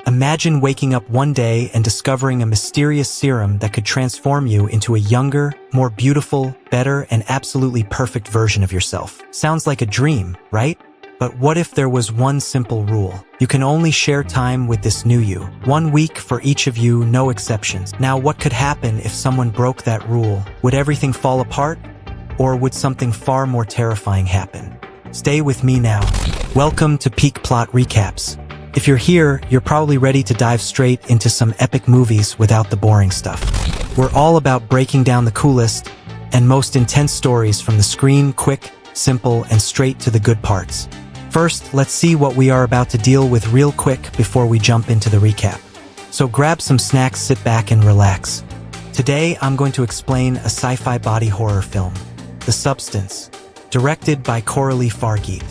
Imagine waking up one day and discovering a mysterious serum that could transform you into a younger, more beautiful, better, and absolutely perfect version of yourself. Sounds like a dream, right? But what if there was one simple rule? You can only share time with this new you. 1 week for each of you, no exceptions. Now, what could happen if someone broke that rule? Would everything fall apart? Or would something far more terrifying happen? Stay with me now. Welcome to Peak Plot Recaps. If you're here, you're probably ready to dive straight into some epic movies without the boring stuff. We're all about breaking down the coolest and most intense stories from the screen, quick, simple, and straight to the good parts. First, let's see what we are about to deal with real quick before we jump into the recap. So grab some snacks, sit back, and relax. Today, I'm going to explain a sci-fi body horror film, The Substance, directed by Coralie Fargeet.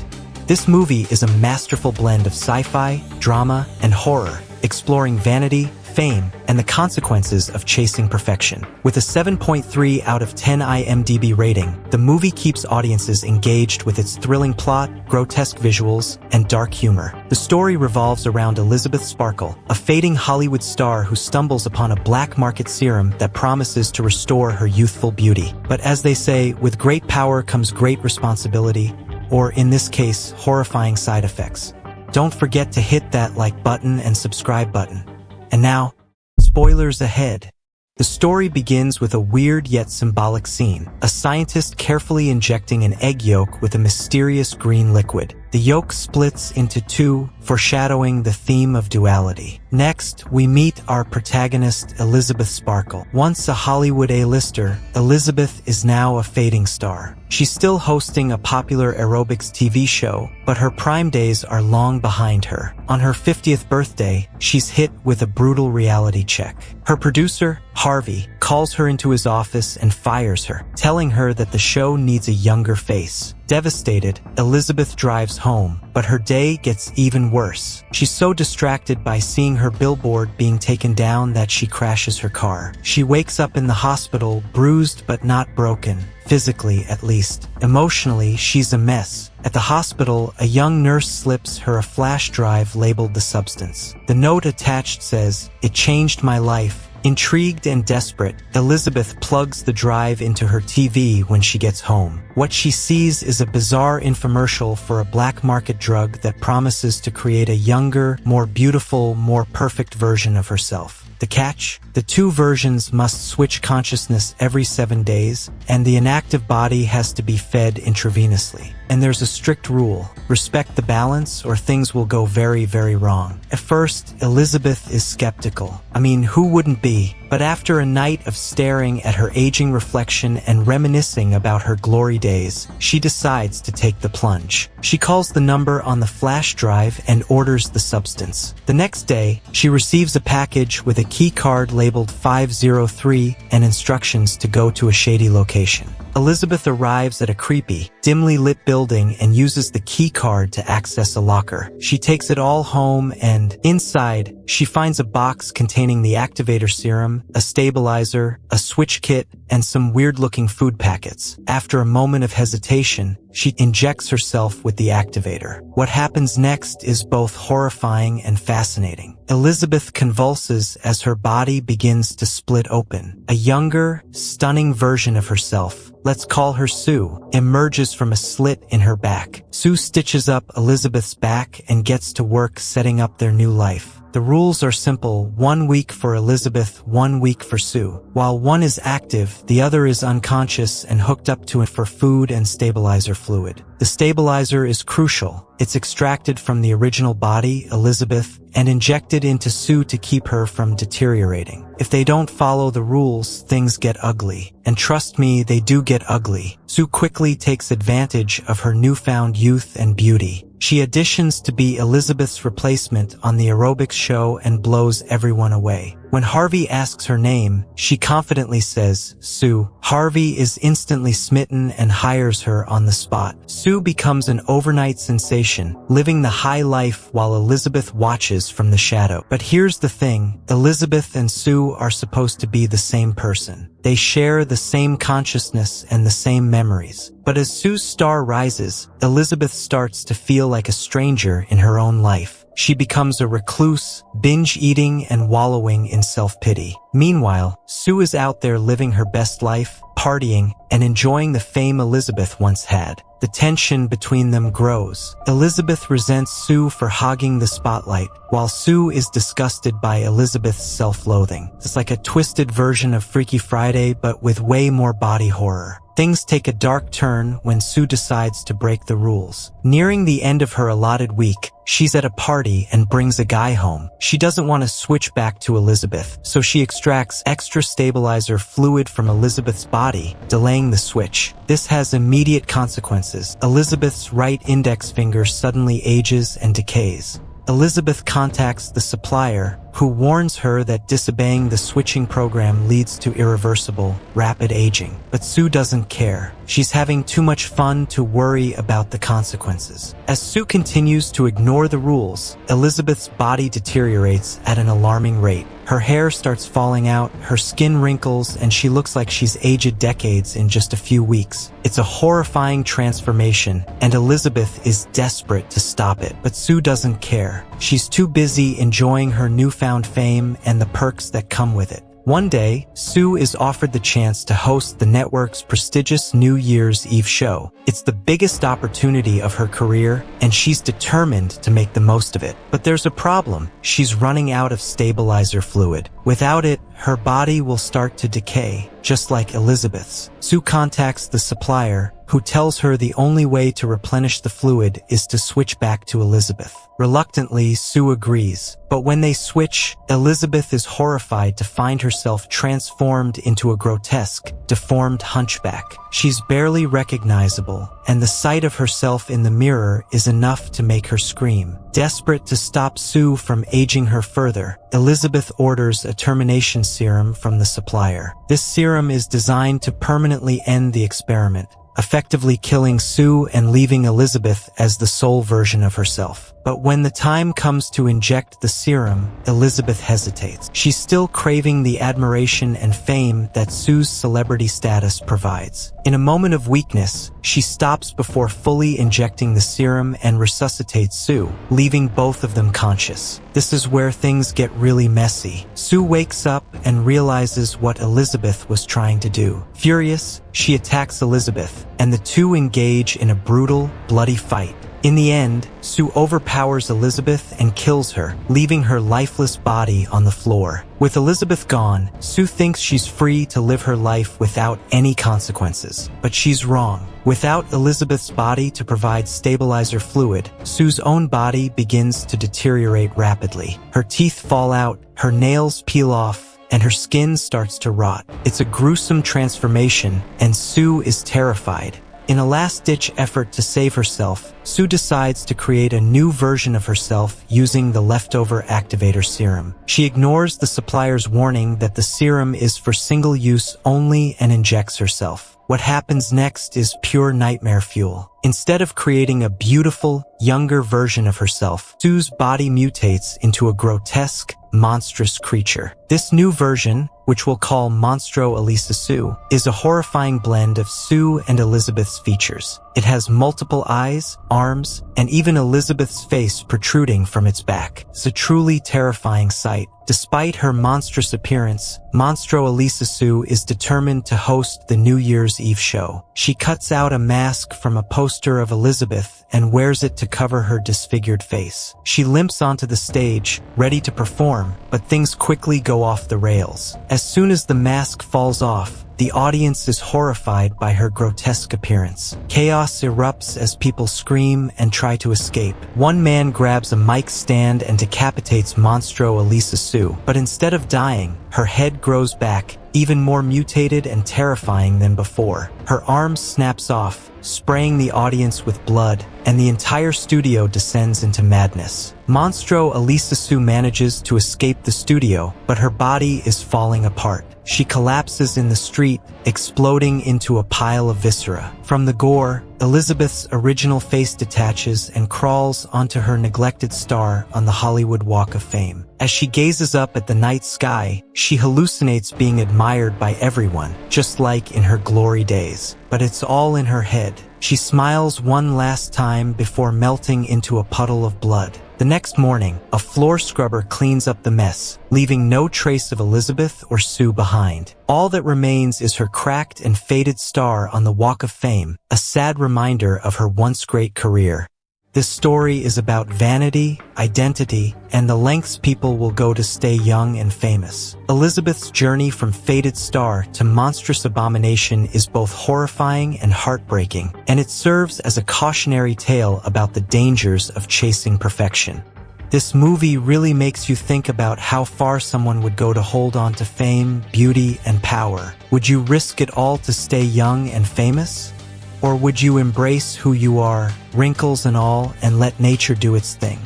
This movie is a masterful blend of sci-fi, drama, and horror, exploring vanity, fame, and the consequences of chasing perfection. With a 7.3 out of 10 IMDb rating, the movie keeps audiences engaged with its thrilling plot, grotesque visuals, and dark humor. The story revolves around Elizabeth Sparkle, a fading Hollywood star who stumbles upon a black market serum that promises to restore her youthful beauty. But as they say, with great power comes great responsibility, or in this case, horrifying side effects. Don't forget to hit that like button and subscribe button. And now, spoilers ahead. The story begins with a weird yet symbolic scene. A scientist carefully injecting an egg yolk with a mysterious green liquid. The yolk splits into two, foreshadowing the theme of duality. Next, we meet our protagonist, Elizabeth Sparkle. Once a Hollywood A-lister, Elizabeth is now a fading star. She's still hosting a popular aerobics TV show, but her prime days are long behind her. On her 50th birthday, she's hit with a brutal reality check. Her producer, Harvey, calls her into his office and fires her, telling her that the show needs a younger face. Devastated, Elizabeth drives home, but her day gets even worse. She's so distracted by seeing her billboard being taken down that she crashes her car. She wakes up in the hospital, bruised but not broken, physically at least. Emotionally, she's a mess. At the hospital, a young nurse slips her a flash drive labeled The Substance. The note attached says, "It changed my life." Intrigued and desperate, Elizabeth plugs the drive into her TV when she gets home. What she sees is a bizarre infomercial for a black market drug that promises to create a younger, more beautiful, more perfect version of herself. The catch? The two versions must switch consciousness every 7 days, and the inactive body has to be fed intravenously. And there's a strict rule: respect the balance or things will go very, very wrong. At first, Elizabeth is skeptical. I mean, who wouldn't be? But after a night of staring at her aging reflection and reminiscing about her glory days, she decides to take the plunge. She calls the number on the flash drive and orders the substance. The next day, she receives a package with a key card labeled 503 and instructions to go to a shady location. Elizabeth arrives at a creepy, dimly lit building and uses the key card to access a locker. She takes it all home and, inside, she finds a box containing the activator serum, a stabilizer, a switch kit, and some weird-looking food packets. After a moment of hesitation, she injects herself with the activator. What happens next is both horrifying and fascinating. Elizabeth convulses as her body begins to split open. A younger, stunning version of herself, let's call her Sue, emerges from a slit in her back. Sue stitches up Elizabeth's back and gets to work setting up their new life. The rules are simple: 1 week for Elizabeth, 1 week for Sue. While one is active, the other is unconscious and hooked up to it for food and stabilizer fluid. The stabilizer is crucial. It's extracted from the original body, Elizabeth, and injected into Sue to keep her from deteriorating. If they don't follow the rules, things get ugly. And trust me, they do get ugly. Sue quickly takes advantage of her newfound youth and beauty. She auditions to be Elizabeth's replacement on the aerobics show and blows everyone away. When Harvey asks her name, she confidently says, Sue. Harvey is instantly smitten and hires her on the spot. Sue becomes an overnight sensation, living the high life while Elizabeth watches from the shadow. But here's the thing, Elizabeth and Sue are supposed to be the same person. They share the same consciousness and the same memories. But as Sue's star rises, Elizabeth starts to feel like a stranger in her own life. She becomes a recluse, binge-eating and wallowing in self-pity. Meanwhile, Sue is out there living her best life, partying, and enjoying the fame Elizabeth once had. The tension between them grows. Elizabeth resents Sue for hogging the spotlight, while Sue is disgusted by Elizabeth's self-loathing. It's like a twisted version of Freaky Friday, but with way more body horror. Things take a dark turn when Sue decides to break the rules. Nearing the end of her allotted week, she's at a party and brings a guy home. She doesn't want to switch back to Elizabeth, so she extracts extra stabilizer fluid from Elizabeth's body, delaying the switch. This has immediate consequences. Elizabeth's right index finger suddenly ages and decays. Elizabeth contacts the supplier, who warns her that disobeying the switching program leads to irreversible, rapid aging. But Sue doesn't care. She's having too much fun to worry about the consequences. As Sue continues to ignore the rules, Elizabeth's body deteriorates at an alarming rate. Her hair starts falling out, her skin wrinkles, and she looks like she's aged decades in just a few weeks. It's a horrifying transformation, and Elizabeth is desperate to stop it. But Sue doesn't care. She's too busy enjoying her newfound fame and the perks that come with it. One day, Sue is offered the chance to host the network's prestigious New Year's Eve show. It's the biggest opportunity of her career, and she's determined to make the most of it. But there's a problem. She's running out of stabilizer fluid. Without it, her body will start to decay, just like Elizabeth's. Sue contacts the supplier, who tells her the only way to replenish the fluid is to switch back to Elizabeth. Reluctantly, Sue agrees. But when they switch, Elizabeth is horrified to find herself transformed into a grotesque, deformed hunchback. She's barely recognizable, and the sight of herself in the mirror is enough to make her scream. Desperate to stop Sue from aging her further, Elizabeth orders a termination serum from the supplier. This serum is designed to permanently end the experiment, effectively killing Sue and leaving Elizabeth as the sole version of herself. But when the time comes to inject the serum, Elizabeth hesitates. She's still craving the admiration and fame that Sue's celebrity status provides. In a moment of weakness, she stops before fully injecting the serum and resuscitates Sue, leaving both of them conscious. This is where things get really messy. Sue wakes up and realizes what Elizabeth was trying to do. Furious, she attacks Elizabeth, and the two engage in a brutal, bloody fight. In the end, Sue overpowers Elizabeth and kills her, leaving her lifeless body on the floor. With Elizabeth gone, Sue thinks she's free to live her life without any consequences. But she's wrong. Without Elizabeth's body to provide stabilizer fluid, Sue's own body begins to deteriorate rapidly. Her teeth fall out, her nails peel off, and her skin starts to rot. It's a gruesome transformation, and Sue is terrified. In a last-ditch effort to save herself, Sue decides to create a new version of herself using the leftover activator serum. She ignores the supplier's warning that the serum is for single use only and injects herself. What happens next is pure nightmare fuel. Instead of creating a beautiful, younger version of herself, Sue's body mutates into a grotesque, monstrous creature. This new version, which we'll call Monstro Elisa Sue, is a horrifying blend of Sue and Elizabeth's features. It has multiple eyes, arms, and even Elizabeth's face protruding from its back. It's a truly terrifying sight. Despite her monstrous appearance, Monstro Elisa Sue is determined to host the New Year's Eve show. She cuts out a mask from a poster of Elizabeth and wears it to cover her disfigured face. She limps onto the stage, ready to perform, but things quickly go off the rails. As soon as the mask falls off, the audience is horrified by her grotesque appearance. Chaos erupts as people scream and try to escape. One man grabs a mic stand and decapitates Monstro Elisa Sue, but instead of dying, her head grows back, even more mutated and terrifying than before. Her arm snaps off, spraying the audience with blood, and the entire studio descends into madness. Monstro Elisa Sue manages to escape the studio, but her body is falling apart. She collapses in the street, exploding into a pile of viscera. From the gore, Elizabeth's original face detaches and crawls onto her neglected star on the Hollywood Walk of Fame. As she gazes up at the night sky, she hallucinates being admired by everyone, just like in her glory days. But it's all in her head. She smiles one last time before melting into a puddle of blood. The next morning, a floor scrubber cleans up the mess, leaving no trace of Elizabeth or Sue behind. All that remains is her cracked and faded star on the Walk of Fame, a sad reminder of her once great career. This story is about vanity, identity, and the lengths people will go to stay young and famous. Elizabeth's journey from faded star to monstrous abomination is both horrifying and heartbreaking, and it serves as a cautionary tale about the dangers of chasing perfection. This movie really makes you think about how far someone would go to hold on to fame, beauty, and power. Would you risk it all to stay young and famous? Or would you embrace who you are, wrinkles and all, and let nature do its thing?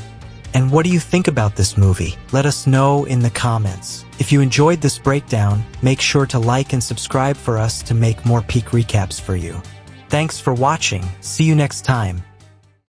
And what do you think about this movie? Let us know in the comments. If you enjoyed this breakdown, make sure to like and subscribe for us to make more peak recaps for you. Thanks for watching. See you next time.